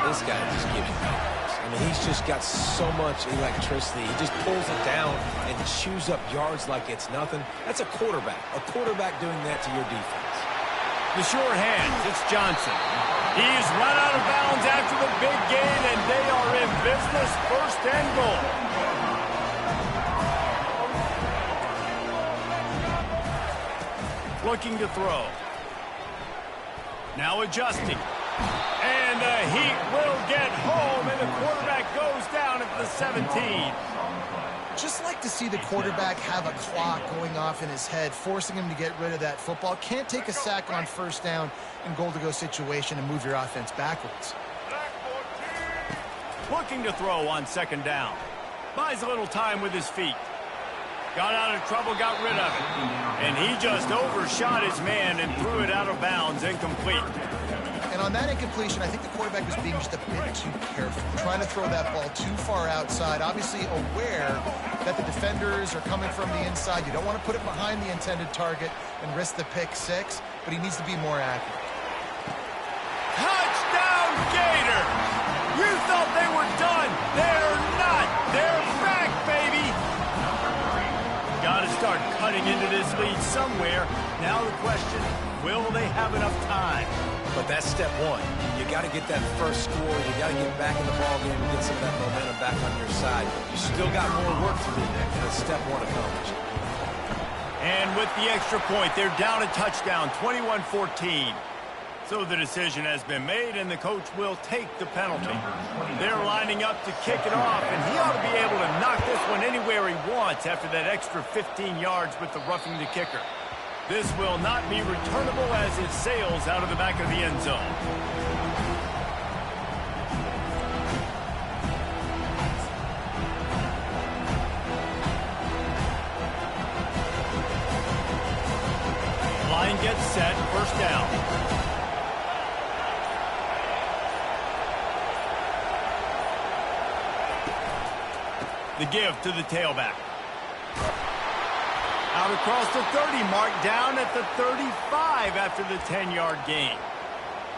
[SPEAKER 2] This guy just gives you nightmares. I mean, he's just got so much electricity. He just pulls it down and chews up yards like it's nothing. That's a quarterback. A quarterback doing that to your defense.
[SPEAKER 1] The short hands, it's Johnson. He's run out of bounds after the big gain, and they are in business, 1st and goal. Looking to throw. Now adjusting. And the heat will get home, and the quarterback goes down at the 17.
[SPEAKER 3] just like to see the quarterback have a clock going off in his head, forcing him to get rid of that football. Can't take a sack on first down in goal-to-go situation and move your offense backwards.
[SPEAKER 1] Looking to throw on second down. Buys a little time with his feet. Got out of trouble, got rid of it. And he just overshot his man and threw it out of bounds, incomplete.
[SPEAKER 3] And on that incompletion, I think the quarterback was being just a bit too careful, trying to throw that ball too far outside, obviously aware that the defenders are coming from the inside. You don't want to put it behind the intended target and risk the pick six, but he needs to be more accurate.
[SPEAKER 1] Touchdown, Gator! You thought they were done. They're not. They're back, baby. Got to start cutting into this lead somewhere. Now the question, will they have enough time?
[SPEAKER 2] But that's step one. You got to get that first score. You got to get back in the ball game and get some of that momentum back on your side. You still got more work to do, and it's step one accomplished.
[SPEAKER 1] And with the extra point, they're down a touchdown, 21-14. So the decision has been made, and the coach will take the penalty. They're lining up to kick it off, and he ought to be able to knock this one anywhere he wants after that extra 15 yards with the roughing the kicker. This will not be returnable as it sails out of the back of the end zone. Line gets set, first down. The give to the tailback. Out across the 30, mark down at the 35 after the 10-yard gain.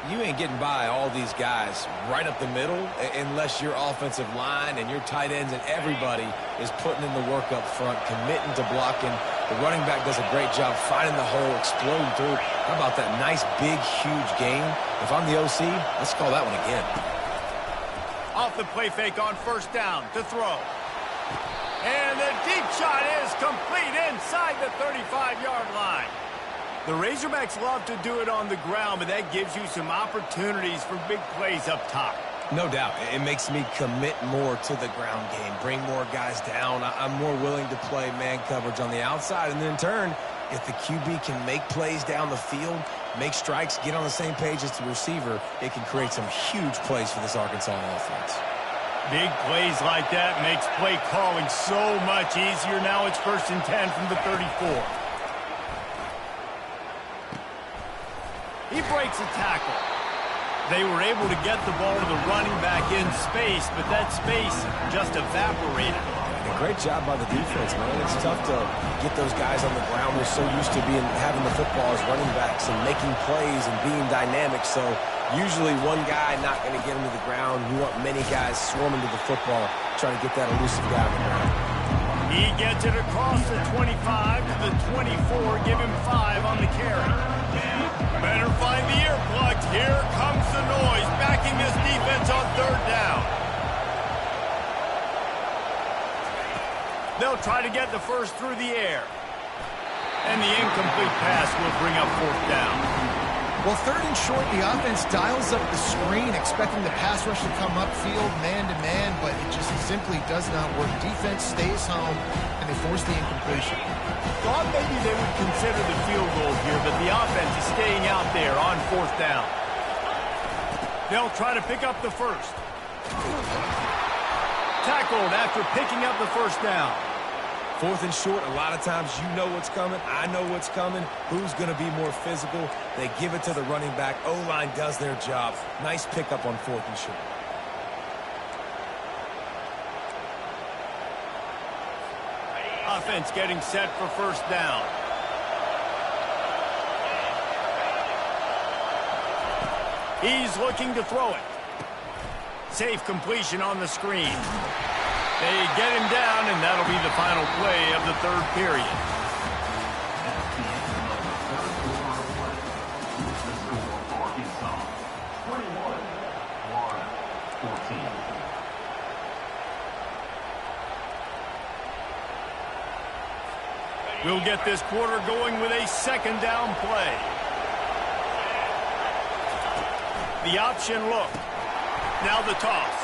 [SPEAKER 2] You ain't getting by all these guys right up the middle unless your offensive line and your tight ends and everybody is putting in the work up front, committing to blocking. The running back does a great job finding the hole, exploding through. How about that nice, big, huge gain? If I'm the OC, let's call that one again.
[SPEAKER 1] Off the play fake on first down to throw. And the deep shot is complete inside the 35-yard line. The Razorbacks love to do it on the ground, but that gives you some opportunities for big plays up top.
[SPEAKER 2] No doubt. It makes me commit more to the ground game, bring more guys down. I'm more willing to play man coverage on the outside, and then in turn, if the QB can make plays down the field, make strikes, get on the same page as the receiver, it can create some huge plays for this Arkansas offense.
[SPEAKER 1] Big plays like that makes play calling so much easier. Now it's 1st and 10 from the 34. He breaks a tackle. They were able to get the ball to the running back in space, but that space just evaporated.
[SPEAKER 2] A great job by the defense, man. It's tough to get those guys on the ground. They're so used to having the football as running backs and making plays and being dynamic. So usually one guy not going to get him to the ground. You want many guys swarming to the football, trying to get that elusive guy on the ground.
[SPEAKER 1] He gets it across the 25 to the 24. Give him 5 on the carry. Better find the earplugs. Here comes the noise, backing this defense on 3rd down. They'll try to get the first through the air. And the incomplete pass will bring up 4th down.
[SPEAKER 3] Well, 3rd and short, the offense dials up the screen, expecting the pass rush to come upfield man-to-man, but it just simply does not work. Defense stays home, and they force the incompletion.
[SPEAKER 1] Thought maybe they would consider the field goal here, but the offense is staying out there on 4th down. They'll try to pick up the first. Tackled after picking up the 1st down.
[SPEAKER 2] 4th and short, a lot of times you know what's coming. I know what's coming. Who's going to be more physical? They give it to the running back. O-line does their job. Nice pickup on 4th and short.
[SPEAKER 1] Offense getting set for 1st down. He's looking to throw it. Safe completion on the screen. They get him down, and that'll be the final play of the 3rd period. We'll get this quarter going with a 2nd down play. The option look. Now the toss.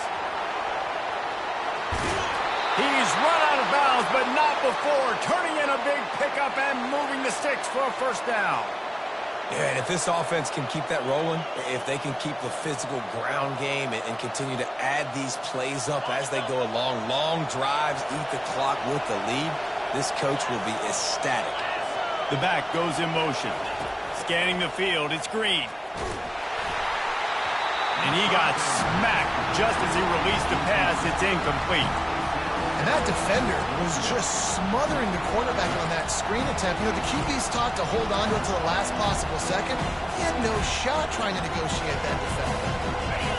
[SPEAKER 1] He's run out of bounds, but not before turning in a big pickup and moving the sticks for a first down.
[SPEAKER 2] Yeah, and if this offense can keep that rolling, if they can keep the physical ground game and continue to add these plays up as they go along, long drives, eat the clock with the lead, this coach will be ecstatic.
[SPEAKER 1] The back goes in motion. Scanning the field, it's Green. And he got smacked just as he released the pass. It's incomplete.
[SPEAKER 3] And that defender was just smothering the quarterback on that screen attempt. You know, the QB's taught to hold on to it to the last possible second. He had no shot trying to negotiate that defender.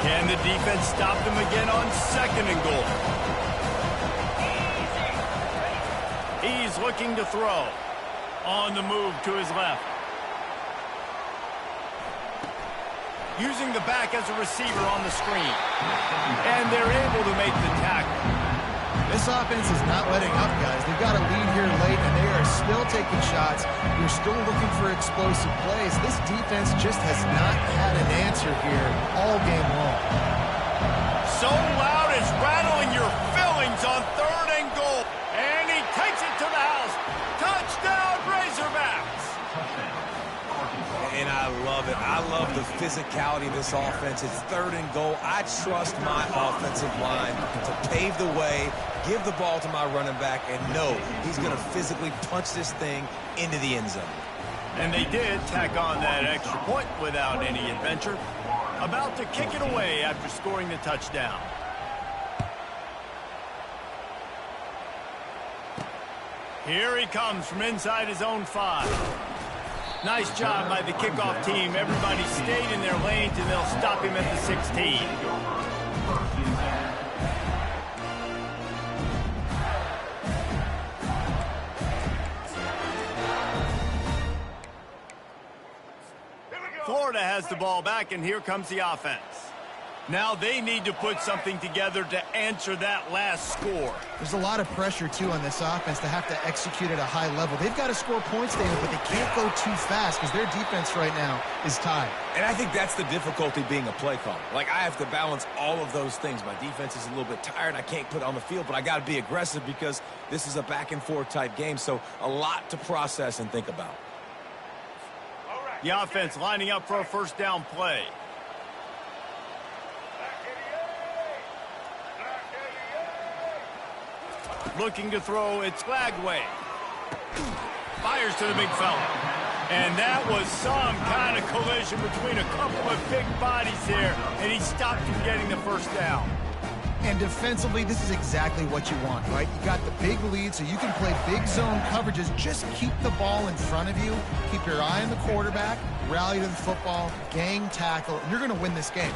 [SPEAKER 1] Can the defense stop them again on 2nd and goal? He's looking to throw. On the move to his left. Using the back as a receiver on the screen. And they're able to make the tackle.
[SPEAKER 3] This offense is not letting up, guys. They've got a lead here late, and they are still taking shots. You're still looking for explosive plays. This defense just has not had an answer here all game long.
[SPEAKER 1] So loud it's rattling your fillings on 3rd and goal. And he takes it to the house. Touchdown, Razorbacks.
[SPEAKER 2] And I love it. I love the physicality of this offense. It's 3rd and goal. I trust my offensive line to pave the way, give the ball to my running back, and know he's going to physically punch this thing into the end zone.
[SPEAKER 1] And they did tack on that extra point without any adventure. About to kick it away after scoring the touchdown. Here he comes from inside his own 5. Nice job by the kickoff team. Everybody stayed in their lanes, and they'll stop him at the 16. Florida has the ball back, and here comes the offense. Now they need to put something together to answer that last score.
[SPEAKER 3] There's a lot of pressure, too, on this offense to have to execute at a high level. They've got to score points, Daniel, but they can't go too fast because their defense right now is tied.
[SPEAKER 2] And I think that's the difficulty being a play caller. Like, I have to balance all of those things. My defense is a little bit tired. I can't put it on the field, but I got to be aggressive because this is a back-and-forth type game, so a lot to process and think about.
[SPEAKER 1] The offense lining up for a first down play. Looking to throw, it's Flagway. Fires to the big fella. And that was some kind of collision between a couple of big bodies there, and he stopped from getting the first down.
[SPEAKER 3] And defensively, this is exactly what you want, right? You got the big lead, so you can play big zone coverages. Just keep the ball in front of you. Keep your eye on the quarterback. Rally to the football. Gang tackle. And you're going to win this game.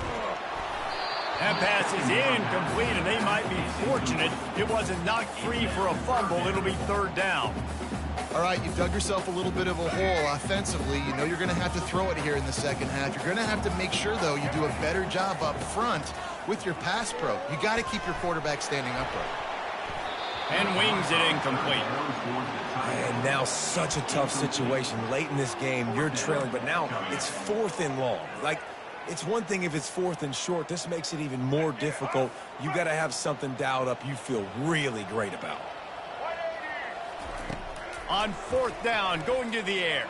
[SPEAKER 1] That pass is incomplete, and they might be fortunate it wasn't knocked free for a fumble. It'll be 3rd down.
[SPEAKER 3] All right, you've dug yourself a little bit of a hole offensively. You know you're going to have to throw it here in the second half. You're going to have to make sure, though, you do a better job up front with your pass pro. You got to keep your quarterback standing upright.
[SPEAKER 1] And wings it incomplete.
[SPEAKER 2] And now such a tough situation. Late in this game, you're trailing, but now it's 4th and long. Like, it's one thing if it's 4th and short. This makes it even more difficult. You got to have something dialed up you feel really great about.
[SPEAKER 1] On 4th down, going to the air.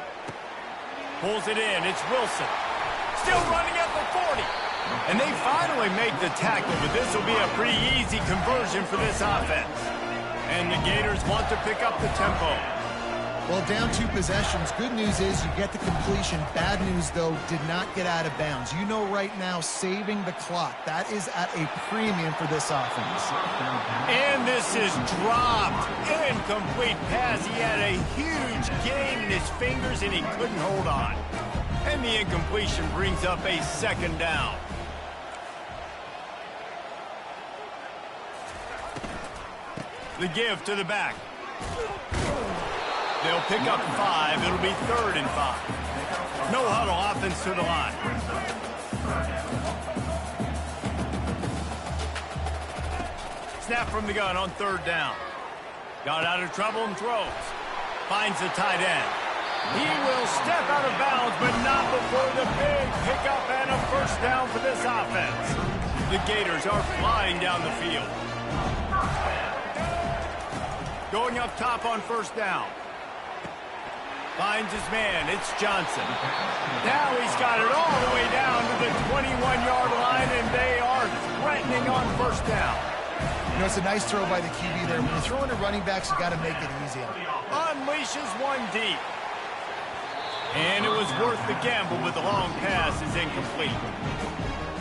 [SPEAKER 1] Pulls it in. It's Wilson. Still running at the 40. And they finally make the tackle, but this will be a pretty easy conversion for this offense. And the Gators want to pick up the tempo.
[SPEAKER 3] Well, down 2 possessions. Good news is you get the completion. Bad news, though, did not get out of bounds. You know right now, saving the clock. That is at a premium for this offense.
[SPEAKER 1] And this is dropped. Incomplete pass. He had a huge gain in his fingers, and he couldn't hold on. And the incompletion brings up a 2nd down. The give to the back. They'll pick up 5. It'll be 3rd and 5. No huddle offense to the line. Snap from the gun on 3rd down. Got out of trouble and throws. Finds the tight end. He will step out of bounds, but not before the big pickup and a first down for this offense. The Gators are flying down the field. Going up top on first down. Finds his man. It's Johnson. Now he's got it all the way down to the 21-yard line, and they are threatening on first down.
[SPEAKER 3] You know, it's a nice throw by the QB there. When you're throwing to running backs, you got to make it easy.
[SPEAKER 1] Unleashes one deep. And it was worth the gamble, but the long pass is incomplete.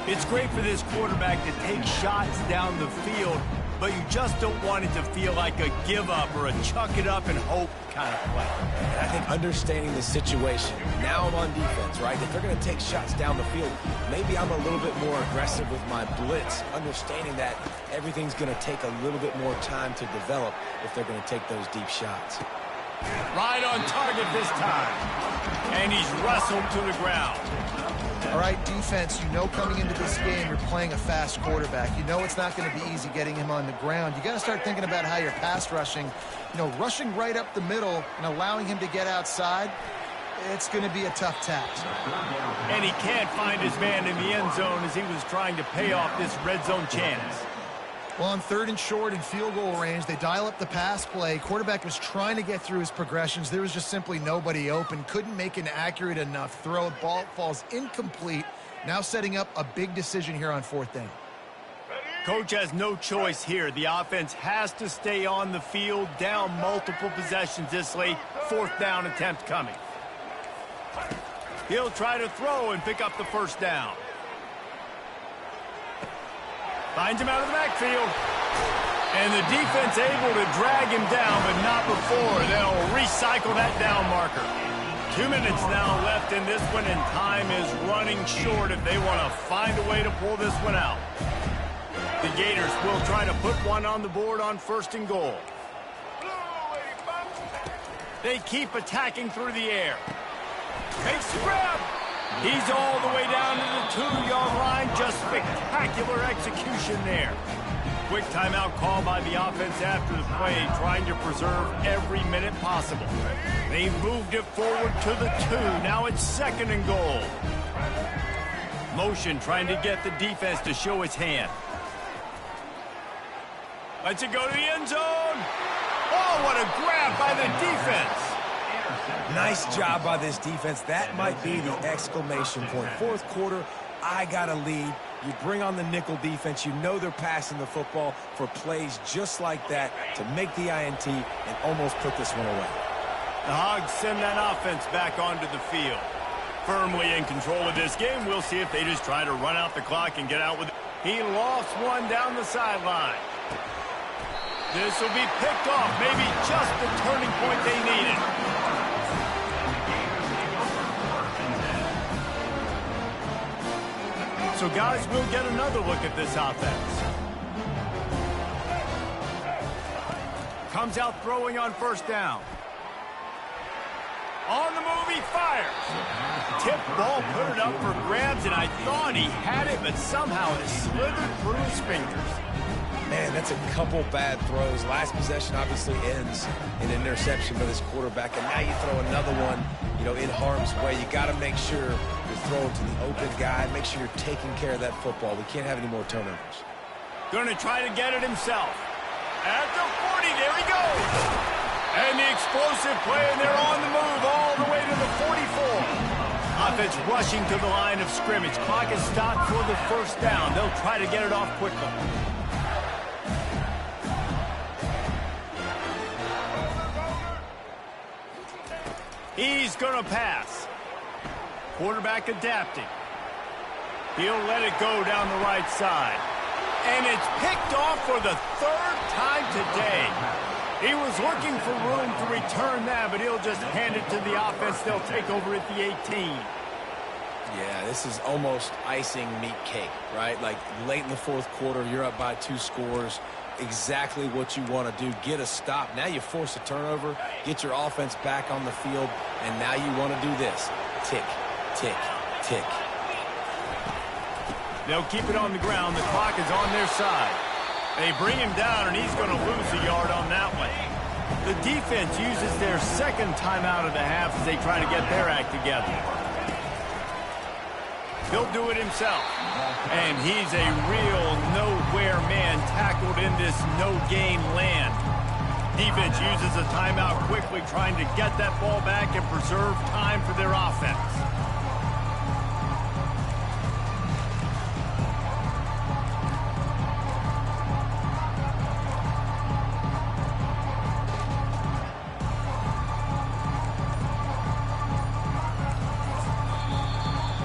[SPEAKER 1] It's great for this quarterback to take shots down the field, but you just don't want it to feel like a give-up or a chuck-it-up and hope kind of play.
[SPEAKER 2] And I think understanding the situation, now I'm on defense, right? If they're going to take shots down the field, maybe I'm a little bit more aggressive with my blitz, understanding that everything's going to take a little bit more time to develop if they're going to take those deep shots.
[SPEAKER 1] Right on target this time. And he's wrestled to the ground.
[SPEAKER 3] All right, defense, you know coming into this game you're playing a fast quarterback. You know it's not going to be easy getting him on the ground. You got to start thinking about how you're pass rushing. You know, rushing right up the middle and allowing him to get outside, it's going to be a tough task.
[SPEAKER 1] And he can't find his man in the end zone as he was trying to pay off this red zone chance.
[SPEAKER 3] Well, on 3rd and short and field goal range, they dial up the pass play. Quarterback was trying to get through his progressions. There was just simply nobody open. Couldn't make an accurate enough throw. Ball falls incomplete. Now setting up a big decision here on 4th down.
[SPEAKER 1] Coach has no choice here. The offense has to stay on the field, down multiple possessions this late. 4th down attempt coming. He'll try to throw and pick up the first down. Finds him out of the backfield. And the defense able to drag him down, but not before. They'll recycle that down marker. 2 minutes now left in this one, and time is running short if they want to find a way to pull this one out. The Gators will try to put one on the board on 1st and goal. They keep attacking through the air. Makes the grab. He's all the way down to the 2-yard line. Just spectacular execution there. Quick timeout call by the offense after the play, trying to preserve every minute possible. They've moved it forward to the 2. Now it's 2nd and goal. Motion trying to get the defense to show its hand. Lets it go to the end zone. Oh, what a grab by the defense.
[SPEAKER 2] Nice job by this defense. That might be the exclamation point. 4th quarter, I got a lead. You bring on the nickel defense. You know they're passing the football for plays just like that to make the INT and almost put this one away.
[SPEAKER 1] The Hogs send that offense back onto the field. Firmly in control of this game. We'll see if they just try to run out the clock and get out with it. He lost one down the sideline. This will be picked off. Maybe just the turning point they needed. So, guys, we'll get another look at this offense. Comes out throwing on 1st down. On the move, he fires. Tip ball, put it up for grabs, and I thought he had it, but somehow it slithered through his fingers.
[SPEAKER 2] Man, that's a couple bad throws. Last possession obviously ends in an interception by this quarterback, and now you throw another one, you know, in harm's way. You got to make sure you're throwing to the open guy. Make sure you're taking care of that football. We can't have any more turnovers.
[SPEAKER 1] Going to try to get it himself. At the 40, there he goes. And the explosive play, and they're on the move all the way to the 44. Offense rushing to the line of scrimmage. Clock is stopped for the 1st down. They'll try to get it off quickly. He's going to pass. Quarterback adapting. He'll let it go down the right side. And it's picked off for the 3rd time today. He was looking for room to return that, but he'll just hand it to the offense. They'll take over at the 18.
[SPEAKER 2] Yeah, this is almost icing meat cake, right? Like late in the 4th quarter, you're up by 2 scores. Exactly what you want to do. Get a stop. Now you force a turnover, get your offense back on the field, and now you want to do this. Tick, tick, tick.
[SPEAKER 1] They'll keep it on the ground. The clock is on their side. They bring him down, and he's going to lose a yard on that one. The defense uses their 2nd timeout of the half as they try to get their act together. He'll do it himself. And he's a real nowhere man tackled in this no-gain land. Defense uses a timeout quickly, trying to get that ball back and preserve time for their offense.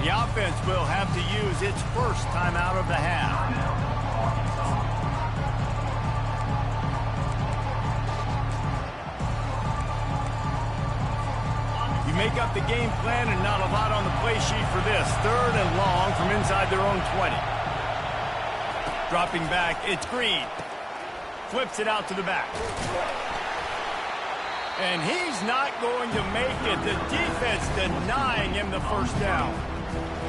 [SPEAKER 1] The offense will have to use its first timeout of the half. You make up the game plan and not a lot on the play sheet for this. 3rd and long from inside their own 20. Dropping back, it's Green. Flips it out to the back. And he's not going to make it. The defense denying him the first down.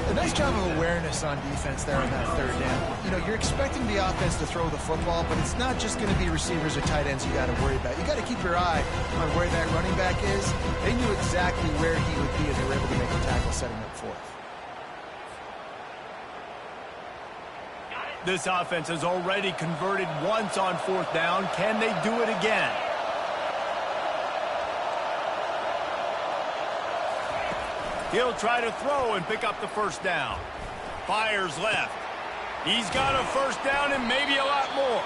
[SPEAKER 3] A nice job of awareness on defense there on that 3rd down. You know, you're expecting the offense to throw the football, but it's not just going to be receivers or tight ends you got to worry about. You got to keep your eye on where that running back is. They knew exactly where he would be, and they were able to make a tackle setting up 4th.
[SPEAKER 1] This offense has already converted once on 4th down. Can they do it again? He'll try to throw and pick up the first down. Fires left. He's got a first down and maybe a lot more.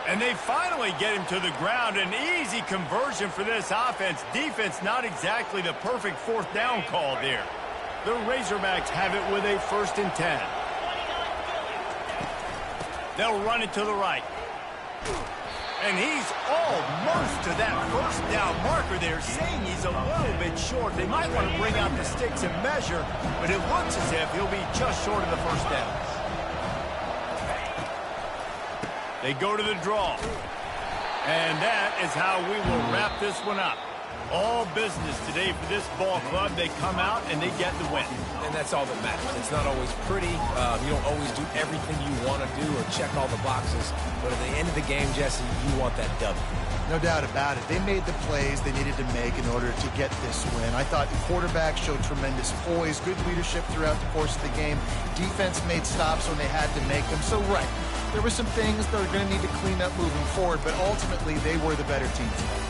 [SPEAKER 1] And they finally get him to the ground. An easy conversion for this offense. Defense not exactly the perfect 4th down call there. The Razorbacks have it with a 1st and 10. They'll run it to the right. And he's almost to that first down marker there, saying he's a little bit short. They might want to bring out the sticks and measure, but it looks as if he'll be just short of the first down. They go to the draw. And that is how we will wrap this one up. All business today for this ball club. They come out and they get the win.
[SPEAKER 2] And that's all that matters. It's not always pretty. You don't always do everything you want to do or check all the boxes. But at the end of the game, Jesse, you want that W.
[SPEAKER 3] No doubt about it. They made the plays they needed to make in order to get this win. I thought the quarterback showed tremendous poise, good leadership throughout the course of the game. Defense made stops when they had to make them. So, right, there were some things they're going to need to clean up moving forward, but ultimately they were the better team today.